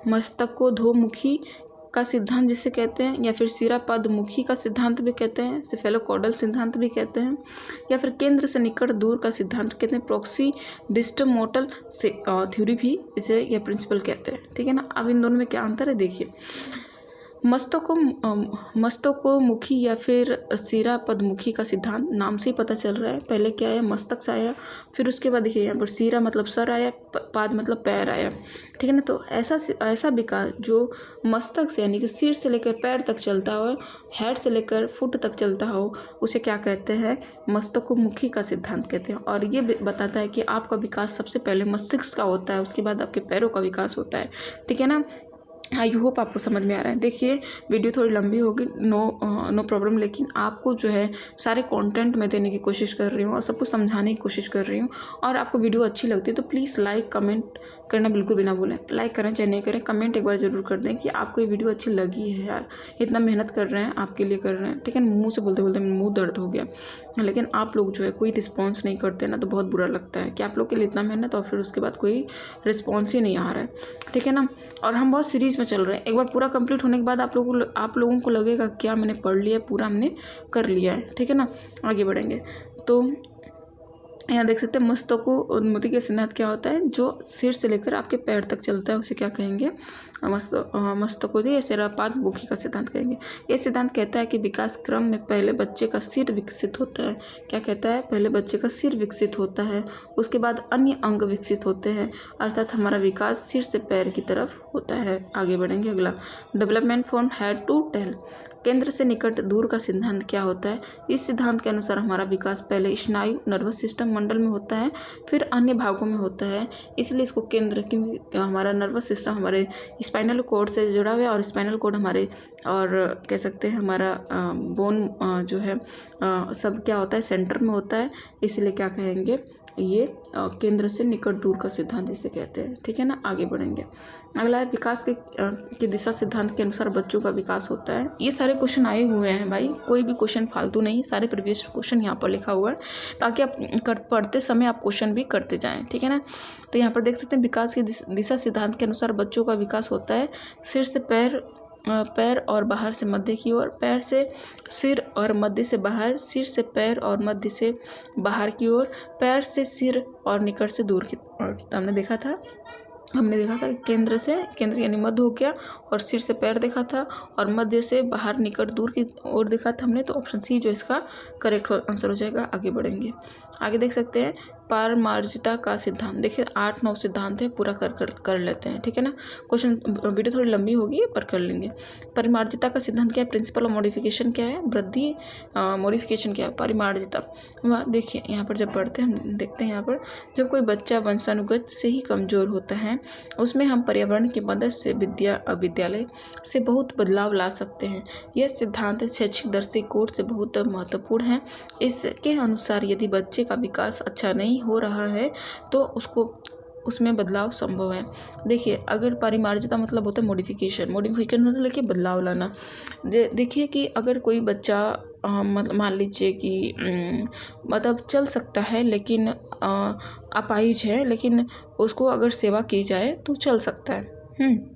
मस्तकोधोमुखी का सिद्धांत जिसे कहते हैं, या फिर सिरापदमुखी का सिद्धांत भी कहते हैं, सेफेलोकॉडल सिद्धांत भी कहते हैं, या फिर केंद्र से निकट दूर का सिद्धांत कहते हैं, प्रॉक्सी डिस्टमोटल से थ्योरी भी इसे या प्रिंसिपल कहते हैं। ठीक है ना। अब इन दोनों में क्या अंतर है, देखिए। मस्तकोमुखी या फिर सिरापदमुखी का सिद्धांत नाम से ही पता चल रहा है, पहले क्या है, मस्तक से आया, फिर उसके बाद देखिए यहाँ पर सिरा मतलब सर आया, पाद मतलब पैर आया। ठीक है ना। तो ऐसा विकास जो मस्तक से यानी कि सिर से लेकर पैर तक चलता हो, हेड से लेकर फुट तक चलता हो, उसे क्या कहते हैं, मस्तकोमुखी का सिद्धांत कहते हैं। और ये बताता है कि आपका विकास सबसे पहले मस्तिष्क का होता है, उसके बाद आपके पैरों का विकास होता है। ठीक है ना। आई होप आपको समझ में आ रहा है। देखिए वीडियो थोड़ी लंबी होगी, नो प्रॉब्लम, लेकिन आपको जो है सारे कंटेंट मैं देने की कोशिश कर रही हूँ और सब कुछ समझाने की कोशिश कर रही हूँ। और आपको वीडियो अच्छी लगती है तो प्लीज़ लाइक कमेंट करना बिल्कुल भी ना भूलें। लाइक करें चाहे नहीं करें, कमेंट एक बार ज़रूर कर दें कि आपको ये वीडियो अच्छी लगी है। यार इतना मेहनत कर रहे हैं, आपके लिए कर रहे हैं, ठीक है। मुँह से बोलते बोलते मुँह दर्द हो गया, लेकिन आप लोग जो है कोई रिस्पॉन्स नहीं करते ना, तो बहुत बुरा लगता है कि आप लोग के लिए इतना मेहनत और फिर उसके बाद कोई रिस्पॉन्स ही नहीं आ रहा है, ठीक है ना। और हम बहुत सीरीज़ में चल रहे हैं। एक बार पूरा कंप्लीट होने के बाद आप लोगों को लगेगा क्या मैंने पढ़ लिया, पूरा हमने कर लिया है, ठीक है ना। आगे बढ़ेंगे तो यहाँ देख सकते हैं मस्तकोन्मुखी का सिद्धांत क्या होता है, जो सिर से लेकर आपके पैर तक चलता है, उसे क्या कहेंगे, मस्तकोन्मुखी या सिरापाद मुखी का सिद्धांत कहेंगे। ये सिद्धांत कहता है कि विकास क्रम में पहले बच्चे का सिर विकसित होता है। क्या कहता है, पहले बच्चे का सिर विकसित होता है, उसके बाद अन्य अंग विकसित होते हैं, अर्थात हमारा विकास सिर से पैर की तरफ होता है। आगे बढ़ेंगे। अगला, development from head to tail, केंद्र से निकट दूर का सिद्धांत क्या होता है। इस सिद्धांत के अनुसार हमारा विकास पहले स्नायु नर्वस सिस्टम मंडल में होता है, फिर अन्य भागों में होता है, इसलिए इसको केंद्र, क्योंकि हमारा नर्वस सिस्टम हमारे स्पाइनल कोड से जुड़ा हुआ है और स्पाइनल कोड हमारे, और कह सकते हैं हमारा बोन जो है सब क्या होता है, सेंटर में होता है, इसलिए क्या कहेंगे, ये केंद्र से निकट दूर का सिद्धांत इसे कहते हैं, ठीक है ना। आगे बढ़ेंगे। अगला है विकास के दिशा सिद्धांत के अनुसार बच्चों का विकास होता है। ये सारे क्वेश्चन आए हुए हैं भाई, कोई भी क्वेश्चन फालतू नहीं, सारे प्रीवियस क्वेश्चन यहाँ पर लिखा हुआ है ताकि आप पढ़ते समय आप क्वेश्चन भी करते जाएं, ठीक है ना। तो यहाँ पर देख सकते हैं विकास के दिशा सिद्धांत के अनुसार बच्चों का विकास होता है सिर से पैर और बाहर से मध्य की ओर, पैर से सिर और मध्य से बाहर, सिर से पैर और मध्य से बाहर की ओर, पैर से सिर और निकट से दूर की ओर। तो हमने देखा था केंद्र यानी मध्य हो गया, और सिर से पैर देखा था, और मध्य से बाहर निकट दूर की ओर देखा था हमने। तो ऑप्शन सी जो इसका करेक्ट आंसर हो जाएगा। आगे बढ़ेंगे। आगे देख सकते हैं पारमार्जिता का सिद्धांत। देखिए 8-9 सिद्धांत है, पूरा कर लेते हैं, ठीक है ना। क्वेश्चन वीडियो थोड़ी लंबी होगी पर कर लेंगे। पारमार्जिता का सिद्धांत क्या है, प्रिंसिपल ऑफ मॉडिफिकेशन क्या है, वृद्धि मॉडिफिकेशन क्या है, पारमार्जिता। देखिए यहाँ पर जब पढ़ते हैं हम देखते हैं यहाँ पर, जब कोई बच्चा वंशानुगत से ही कमज़ोर होता है, उसमें हम पर्यावरण की मदद से विद्यालय से बहुत बदलाव ला सकते हैं। यह सिद्धांत शैक्षिक दृष्टिकोण से बहुत महत्वपूर्ण है। इसके अनुसार यदि बच्चे का विकास अच्छा नहीं हो रहा है तो उसमें बदलाव संभव है। देखिए अगर पारिमार्जिता मतलब होता है मॉडिफिकेशन मतलब लेके बदलाव लाना। देखिए कि अगर कोई बच्चा मान लीजिए कि मतलब चल सकता है लेकिन अपाहिज है, लेकिन उसको अगर सेवा की जाए तो चल सकता है।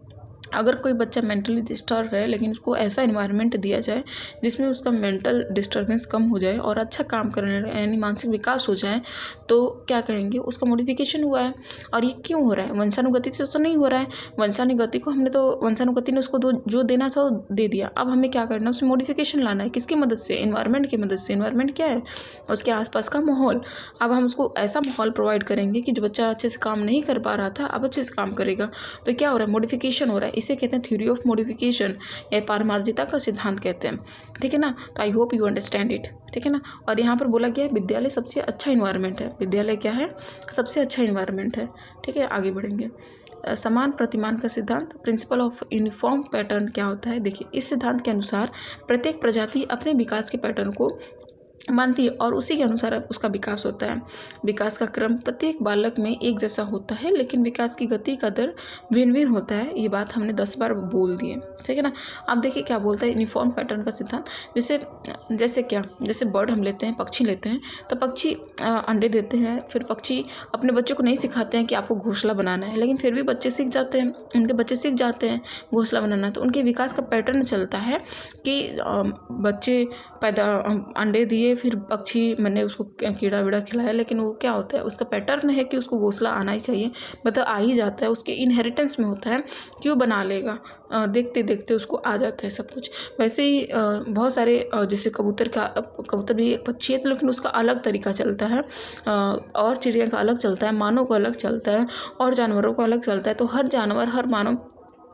अगर कोई बच्चा मेंटली डिस्टर्ब है लेकिन उसको ऐसा एनवायरनमेंट दिया जाए जिसमें उसका मेंटल डिस्टर्बेंस कम हो जाए और अच्छा काम करने यानी मानसिक विकास हो जाए, तो क्या कहेंगे, उसका मॉडिफिकेशन हुआ है। और ये क्यों हो रहा है, वंशानुगति से तो नहीं हो रहा है। वंशानुगति को हमने तो वंशानुगति ने उसको जो देना था वो दे दिया। अब हमें क्या करना है, उसमें मॉडिफिकेशन लाना है। किसकी मदद से, एनवायरनमेंट की मदद से। एनवायरनमेंट क्या है, उसके आसपास का माहौल। अब हम उसको ऐसा माहौल प्रोवाइड करेंगे कि जो बच्चा अच्छे से काम नहीं कर पा रहा था अब अच्छे से काम करेगा। तो क्या हो रहा है, मॉडिफिकेशन हो रहा है। इसे कहते हैं थ्योरी ऑफ मॉडिफिकेशन या पारमार्जिता का सिद्धांत कहते हैं, ठीक है ना। तो I hope you understand it, ठीक है ना। और यहाँ पर बोला गया है विद्यालय सबसे अच्छा इन्वायरमेंट है। विद्यालय क्या है, सबसे अच्छा इन्वायरमेंट है, ठीक है। आगे बढ़ेंगे। समान प्रतिमान का सिद्धांत, प्रिंसिपल ऑफ यूनिफॉर्म पैटर्न क्या होता है। देखिए इस सिद्धांत के अनुसार प्रत्येक प्रजाति अपने विकास के पैटर्न को मानती है और उसी के अनुसार उसका विकास होता है। विकास का क्रम प्रत्येक बालक में एक जैसा होता है, लेकिन विकास की गति का दर भिन्न भिन्न होता है। ये बात हमने 10 बार बोल दी है, ठीक है ना। अब देखिए क्या बोलता है यूनिफॉर्म पैटर्न का सिद्धांत। जैसे बर्ड हम लेते हैं, पक्षी लेते हैं, तो पक्षी अंडे देते हैं। फिर पक्षी अपने बच्चों को नहीं सिखाते हैं कि आपको घोंसला बनाना है, लेकिन फिर भी बच्चे सीख जाते हैं, उनके बच्चे सीख जाते हैं घोंसला बनाना। तो उनके विकास का पैटर्न चलता है कि बच्चे अंडे दिए, फिर पक्षी मैंने उसको कीड़ा वीड़ा खिलाया, लेकिन वो क्या होता है, उसका पैटर्न है कि उसको घोंसला आना ही चाहिए, मतलब आ ही जाता है, उसके इनहेरिटेंस में होता है कि वो बना लेगा। देखते देखते उसको आ जाता है सब कुछ। वैसे ही बहुत सारे जैसे कबूतर भी एक पक्षी है, तो लेकिन उसका अलग तरीका चलता है, और चिड़िया का अलग चलता है, मानव का अलग चलता है, और जानवरों का अलग चलता है। तो हर जानवर हर मानव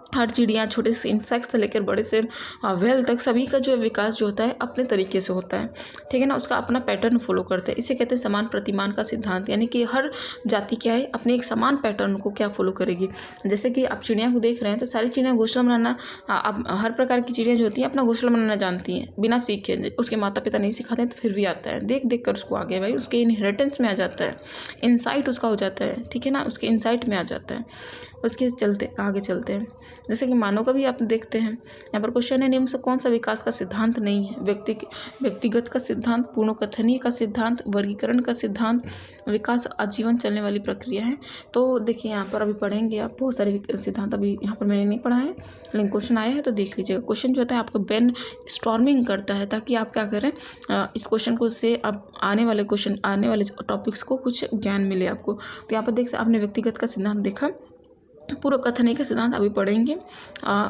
हर चिड़िया छोटे से इंसेक्ट से लेकर बड़े से व्हेल तक सभी का जो विकास जो होता है अपने तरीके से होता है, ठीक है ना। उसका अपना पैटर्न फॉलो करते हैं, इसे कहते हैं समान प्रतिमान का सिद्धांत। यानी कि हर जाति क्या है अपने एक समान पैटर्न को क्या फॉलो करेगी। जैसे कि आप चिड़िया को देख रहे हैं तो सारी चिड़िया घोंसला बनाना, अब हर प्रकार की चिड़िया जो होती है अपना घोंसला बनाना जानती हैं बिना सीखे। उसके माता पिता नहीं सिखाते हैं तो फिर भी आता है, देख देख कर उसको आगे भाई उसके इनहेरिटेंस में आ जाता है, इंसाइट उसका हो जाता है, ठीक है ना, उसके इंसाइट में आ जाता है। उसके चलते आगे चलते हैं, जैसे कि मानव का भी आप देखते हैं। यहाँ पर क्वेश्चन है, निम्न से कौन सा विकास का सिद्धांत नहीं है। व्यक्तिगत का सिद्धांत, पूर्णकथनीय का सिद्धांत, वर्गीकरण का सिद्धांत, विकास आजीवन चलने वाली प्रक्रिया है। तो देखिए यहाँ पर अभी पढ़ेंगे आप बहुत सारे सिद्धांत, अभी यहाँ पर मैंने नहीं पढ़ा है लेकिन क्वेश्चन आया है तो देख लीजिएगा। क्वेश्चन जो होता है आपको ब्रेन स्टॉर्मिंग करता है ताकि आप क्या करें, इस क्वेश्चन को से अब आने वाले टॉपिक्स को कुछ ज्ञान मिले आपको। तो यहाँ पर देख आपने व्यक्तिगत का सिद्धांत देखा, पूर्व कथनीय का सिद्धांत अभी पढ़ेंगे।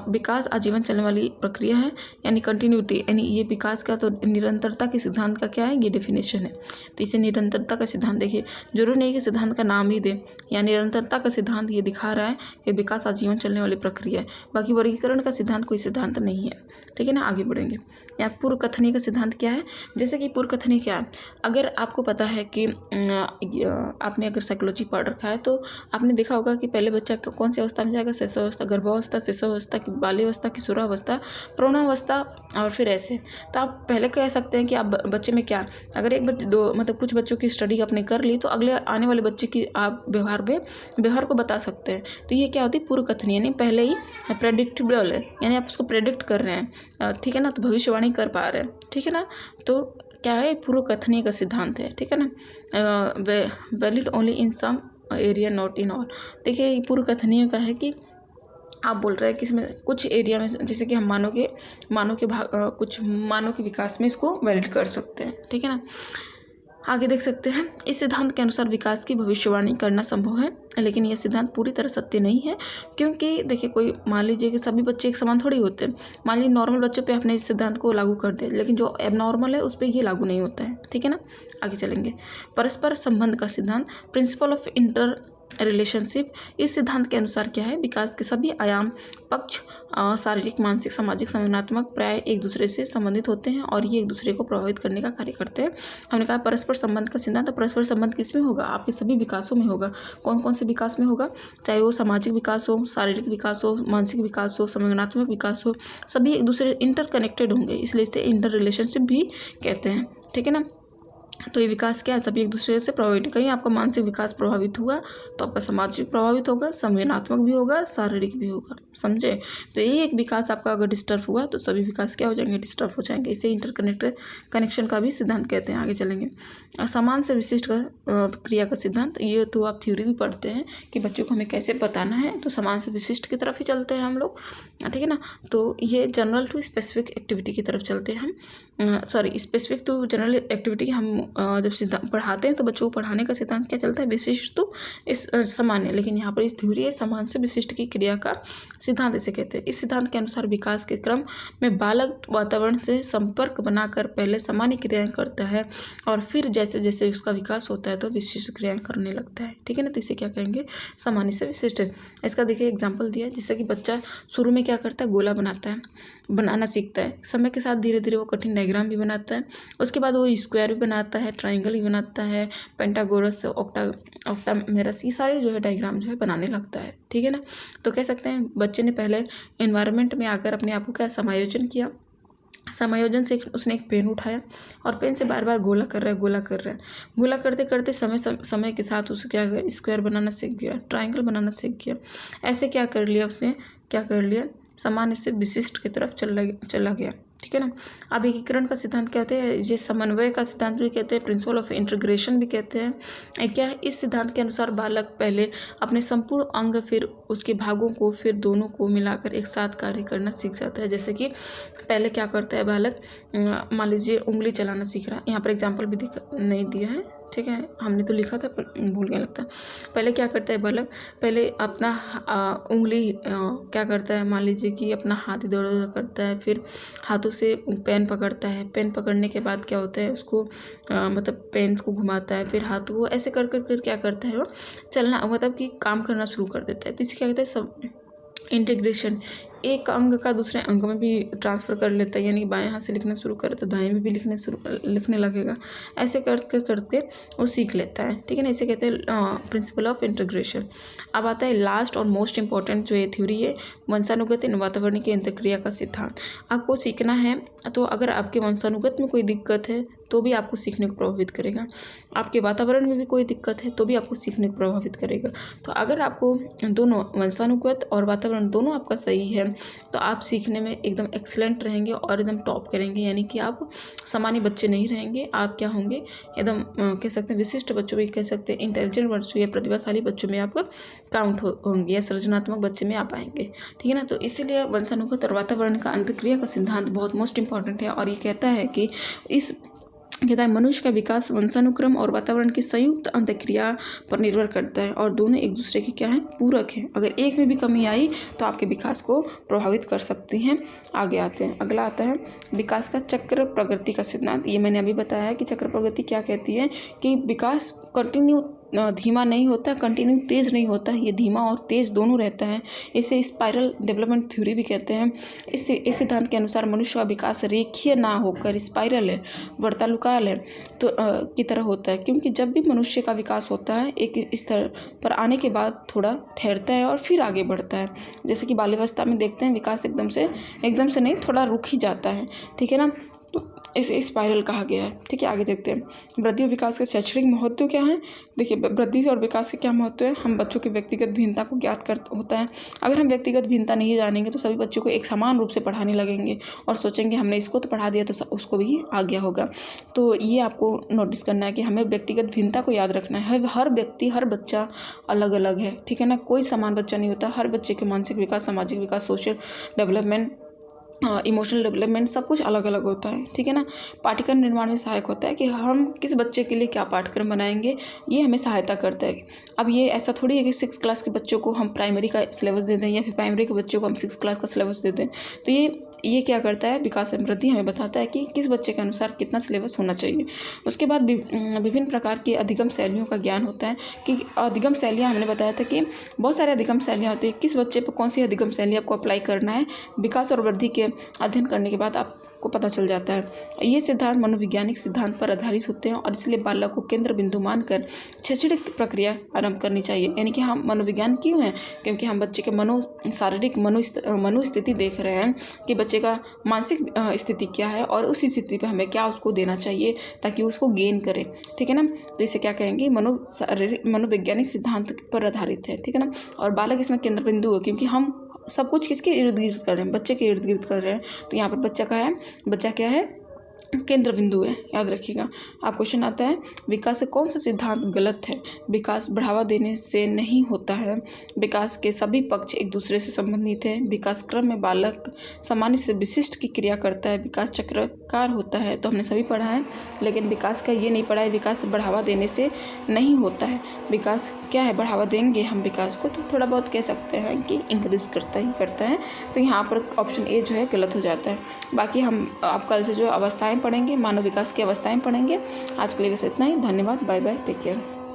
विकास आजीवन चलने वाली प्रक्रिया है यानी कंटिन्यूटी, यानी ये विकास का तो निरंतरता के सिद्धांत का क्या है ये डेफिनेशन है। तो इसे निरंतरता का सिद्धांत देखिए, जरूरी नहीं कि सिद्धांत का नाम ही दे, या निरंतरता का सिद्धांत ये दिखा रहा है कि विकास आजीवन चलने वाली प्रक्रिया है। बाकी वर्गीकरण का सिद्धांत कोई सिद्धांत नहीं है, ठीक है ना। आगे बढ़ेंगे। यहाँ पूर्व कथनीय का सिद्धांत क्या है, जैसे कि पूर्व कथनीय क्या है, अगर आपको पता है कि आपने अगर साइकोलॉजी पढ़ रखा है तो आपने देखा होगा कि पहले बच्चा कौन सी अवस्था में जाएगा, शैशवावस्था, गर्भावस्था, शिशुअवस्था, बाल्यावस्था, किशोरावस्था, प्रौढ़ावस्था और फिर ऐसे। तो आप पहले कह सकते हैं कि आप बच्चे में क्या, अगर एक मतलब कुछ बच्चों की स्टडी आपने कर ली तो अगले आने वाले बच्चे की आप व्यवहार को बता सकते हैं। तो ये क्या होती है पूर्व कथनीय, यानी पहले ही प्रेडिक्टेबल है, यानी आप उसको प्रेडिक्ट कर रहे हैं, ठीक है ना, तो भविष्यवाणी कर पा रहे हैं, ठीक है ना। तो क्या है पूर्व कथनीय का सिद्धांत है, ठीक है ना। Valid only in some area not in all. देखिए पूर्व कथनीय का है कि आप बोल रहे हैं कि इसमें कुछ एरिया में, जैसे कि हम कुछ मानव के विकास में इसको वैलिड कर सकते हैं, ठीक है ना। आगे देख सकते हैं, इस सिद्धांत के अनुसार विकास की भविष्यवाणी करना संभव है, लेकिन यह सिद्धांत पूरी तरह सत्य नहीं है। क्योंकि देखिए कोई मान लीजिए कि सभी बच्चे एक समान थोड़ी होते हैं, मान लीजिए नॉर्मल बच्चों पे अपने इस सिद्धांत को लागू कर दे, लेकिन जो एबनॉर्मल है उस पर ये लागू नहीं होता है, ठीक है ना। आगे चलेंगे। परस्पर संबंध का सिद्धांत, प्रिंसिपल ऑफ इंटर रिलेशनशिप। इस सिद्धांत के अनुसार क्या है, विकास के सभी आयाम, पक्ष, शारीरिक, मानसिक, सामाजिक, संवेदनात्मक प्राय एक दूसरे से संबंधित होते हैं और ये एक दूसरे को प्रभावित करने का कार्य करते हैं। हमने कहा परस्पर संबंध का सिद्धांत, परस्पर संबंध किसमें होगा, आपके सभी विकासों में होगा। कौन कौन से विकास में होगा, चाहे वो सामाजिक विकास हो, शारीरिक विकास हो, मानसिक विकास हो, संवेदनात्मक विकास हो, सभी एक दूसरे इंटरकनेक्टेड होंगे, इसलिए इसे इंटर रिलेशनशिप भी कहते हैं, ठीक है ना। तो ये विकास क्या है, सभी एक दूसरे से प्रभावित। कहीं आपका मानसिक विकास प्रभावित हुआ तो आपका सामाजिक प्रभावित होगा, संवेदनात्मक भी होगा, शारीरिक भी होगा, समझे। तो यही एक विकास आपका अगर डिस्टर्ब हुआ तो सभी विकास क्या हो जाएंगे, डिस्टर्ब हो जाएंगे। इसे कनेक्शन का भी सिद्धांत कहते हैं। आगे चलेंगे। समान से विशिष्ट क्रिया का सिद्धांत, ये तो आप थ्योरी भी पढ़ते हैं कि बच्चों को हमें कैसे बताना है, तो समान से विशिष्ट की तरफ ही चलते हैं हम लोग, ठीक है ना। तो ये जनरल टू स्पेसिफिक एक्टिविटी की तरफ चलते हैं हम, स्पेसिफिक टू जनरल एक्टिविटी। हम जब सिद्धांत पढ़ाते हैं तो बच्चों को पढ़ाने का सिद्धांत क्या चलता है, विशिष्ट तो इस सामान्य, लेकिन यहाँ पर इस थ्योरी है समान से विशिष्ट की क्रिया का सिद्धांत इसे कहते हैं। इस सिद्धांत के अनुसार विकास के क्रम में बालक वातावरण से संपर्क बनाकर पहले सामान्य क्रियाएं करता है और फिर जैसे जैसे उसका विकास होता है तो विशिष्ट क्रियाएं करने लगता है, ठीक है ना। तो इसे क्या कहेंगे, सामान्य से विशिष्ट। इसका देखिए एग्जाम्पल दिया, जिससे कि बच्चा शुरू में क्या करता है, गोला बनाना सीखता है, समय के साथ धीरे धीरे वो कठिन डायग्राम भी बनाता है, उसके बाद वो स्क्वायर भी बनाता है, ट्राइंगल भी बनाता है, पेंटागोरस, ऑक्टामेरस, ये सारे जो है डायग्राम जो है बनाने लगता है, ठीक है ना। तो कह सकते हैं बच्चे ने पहले एनवायरनमेंट में आकर अपने आप को क्या समायोजन किया, समायोजन से उसने एक पेन उठाया और पेन से बार बार गोला कर रहा है, गोला करते करते समय के साथ उसे क्या गया, स्क्वायर बनाना सीख गया, ट्राइंगल बनाना सीख गया। ऐसे क्या कर लिया, सामान्य से विशिष्ट की तरफ चला गया, ठीक है ना। अब एकीकरण का सिद्धांत क्या होता है, ये समन्वय का सिद्धांत भी कहते हैं, प्रिंसिपल ऑफ इंटीग्रेशन भी कहते हैं। क्या है, इस सिद्धांत के अनुसार बालक पहले अपने संपूर्ण अंग, फिर उसके भागों को, फिर दोनों को मिलाकर एक साथ कार्य करना सीख जाता है। जैसे कि पहले क्या करता है बालक, मान लीजिए उंगली चलाना सीख रहा है, यहाँ पर एग्जाम्पल भी नहीं दिया है, ठीक है, हमने तो लिखा था पर भूल गया लगता है। पहले क्या करता है बालक, पहले अपना उंगली क्या करता है, मान लीजिए कि अपना हाथ इधर उधर करता है, फिर हाथों से पेन पकड़ता है, पेन पकड़ने के बाद क्या होता है, उसको मतलब पेन को घुमाता है, फिर हाथ को ऐसे कर कर क्या करता है वो चलना, मतलब कि काम करना शुरू कर देता है। तो इसे क्या कहते हैं, इंटीग्रेशन, एक अंग का दूसरे अंग में भी ट्रांसफ़र कर लेता है, यानी बाएं हाथ से लिखना शुरू करे तो दाएं में भी लिखने लगेगा। ऐसे करते करते वो सीख लेता है, ठीक है ना। इसे कहते हैं प्रिंसिपल ऑफ इंटीग्रेशन। अब आता है लास्ट और मोस्ट इंपॉर्टेंट जो ये थ्योरी है, वंशानुगत इन वातावरण की अंतःक्रिया का सिद्धांत। आपको सीखना है तो अगर आपके वंशानुगत में कोई दिक्कत है तो भी आपको सीखने को प्रभावित करेगा, आपके वातावरण में भी कोई दिक्कत है तो भी आपको सीखने को प्रभावित करेगा। तो अगर आपको दोनों वंशानुगत और वातावरण दोनों आपका सही है तो आप सीखने में एकदम एक्सीलेंट रहेंगे और एकदम टॉप करेंगे, यानी कि आप सामान्य बच्चे नहीं रहेंगे, आप क्या होंगे, एकदम कह सकते हैं विशिष्ट बच्चों में, कह सकते हैं इंटेलिजेंट बच्चों या प्रतिभाशाली बच्चों में आप काउंट होंगे या सृजनात्मक बच्चे में आप आएंगे, ठीक है ना। तो इसीलिए वंशानुगत और वातावरण का अंतःक्रिया का सिद्धांत बहुत मोस्ट इंपॉर्टेंट है और ये कहता है कि मनुष्य का विकास वंशानुक्रम और वातावरण की संयुक्त अंतःक्रिया पर निर्भर करता है और दोनों एक दूसरे के क्या है, पूरक हैं। अगर एक में भी कमी आई तो आपके विकास को प्रभावित कर सकती हैं। आगे आते हैं, अगला आता है विकास का चक्र प्रगति का सिद्धांत। ये मैंने अभी बताया है कि चक्र प्रगति क्या कहती है कि विकास कंटिन्यू धीमा नहीं होता, कंटिन्यू तेज़ नहीं होता, ये धीमा और तेज़ दोनों रहता है। इसे स्पाइरल डेवलपमेंट थ्योरी भी कहते हैं। इस सिद्धांत के अनुसार मनुष्य का विकास रेखीय ना होकर स्पाइरल है, वर्तानुकाल है तो की तरह होता है, क्योंकि जब भी मनुष्य का विकास होता है एक स्तर पर आने के बाद थोड़ा ठहरता है और फिर आगे बढ़ता है। जैसे कि बाल्यावस्था में देखते हैं विकास एकदम से नहीं, थोड़ा रुक ही जाता है, ठीक है ना। तो इसे स्पाइरल कहा गया है, ठीक है। आगे देखते हैं वृद्धि और विकास का शैक्षणिक महत्व क्या है। देखिए वृद्धि और विकास का क्या महत्व है, हम बच्चों की व्यक्तिगत भिन्नता को ज्ञात होता है। अगर हम व्यक्तिगत भिन्नता नहीं जानेंगे तो सभी बच्चों को एक समान रूप से पढ़ाने लगेंगे और सोचेंगे हमने इसको तो पढ़ा दिया तो उसको भी आ गया होगा। तो ये आपको नोटिस करना है कि हमें व्यक्तिगत भिन्नता को याद रखना है। हर व्यक्ति, हर बच्चा अलग अलग है, ठीक है ना। कोई समान बच्चा नहीं होता। हर बच्चे के मानसिक विकास, सामाजिक विकास, सोशल डेवलपमेंट, इमोशनल डेवलपमेंट सब कुछ अलग अलग होता है, ठीक है ना। पाठ्यक्रम निर्माण में सहायक होता है कि हम किस बच्चे के लिए क्या पाठ्यक्रम बनाएंगे, ये हमें सहायता करता है। अब ये ऐसा थोड़ी है कि 6th क्लास के बच्चों को हम प्राइमरी का सिलेबस दे दें या फिर प्राइमरी के बच्चों को हम 6th क्लास का सिलेबस दे दें। तो ये क्या करता है, विकास समृद्धि हमें बताता है कि किस बच्चे के अनुसार कितना सिलेबस होना चाहिए। उसके बाद विभिन्न प्रकार की अधिगम शैलियों का ज्ञान होता है कि अधिगम शैलियाँ हमने बताया था कि बहुत सारे अधिगम शैलियाँ होती है, किस बच्चे पर कौन सी अधिगम शैली आपको अप्लाई करना है, विकास और वृद्धि के अध्ययन करने के बाद आपको पता चल जाता है। ये सिद्धांत मनोवैज्ञानिक सिद्धांत पर आधारित होते हैं और इसलिए बालक को केंद्र बिंदु मानकर शैक्षणिक प्रक्रिया आरंभ करनी चाहिए। यानी कि हम मनोविज्ञान क्यों हैं, क्योंकि हम बच्चे के शारीरिक मनोस्थिति देख रहे हैं कि बच्चे का मानसिक स्थिति क्या है और उस स्थिति पर हमें क्या उसको देना चाहिए ताकि उसको गेन करे, ठीक है ना। तो इसे क्या कहेंगे, मनोवैज्ञानिक सिद्धांत पर आधारित है, ठीक है ना। और बालक इसमें केंद्र बिंदु है क्योंकि हम सब कुछ किसके इर्द गिर्द कर रहे हैं, बच्चे के इर्द गिर्द कर रहे हैं। तो यहाँ पर बच्चा क्या है, केंद्र बिंदु है, याद रखिएगा। अब क्वेश्चन आता है विकास से कौन सा सिद्धांत गलत है। विकास बढ़ावा देने से नहीं होता है, विकास के सभी पक्ष एक दूसरे से संबंधित है। विकास क्रम में बालक सामान्य से विशिष्ट की क्रिया करता है। विकास चक्राकार होता है, तो हमने सभी पढ़ा है, लेकिन विकास का ये नहीं पढ़ा है विकास बढ़ावा देने से नहीं होता है। विकास क्या है, बढ़ावा देंगे हम विकास को तो थोड़ा बहुत कह सकते हैं कि इंक्रीज करता है। तो यहाँ पर ऑप्शन ए जो है गलत हो जाता है। बाकी हम आप कल से जो अवस्थाएं पढ़ेंगे, मानव विकास की अवस्थाएं पढ़ेंगे। आज के लिए बस इतना ही, धन्यवाद, बाय बाय, टेक केयर।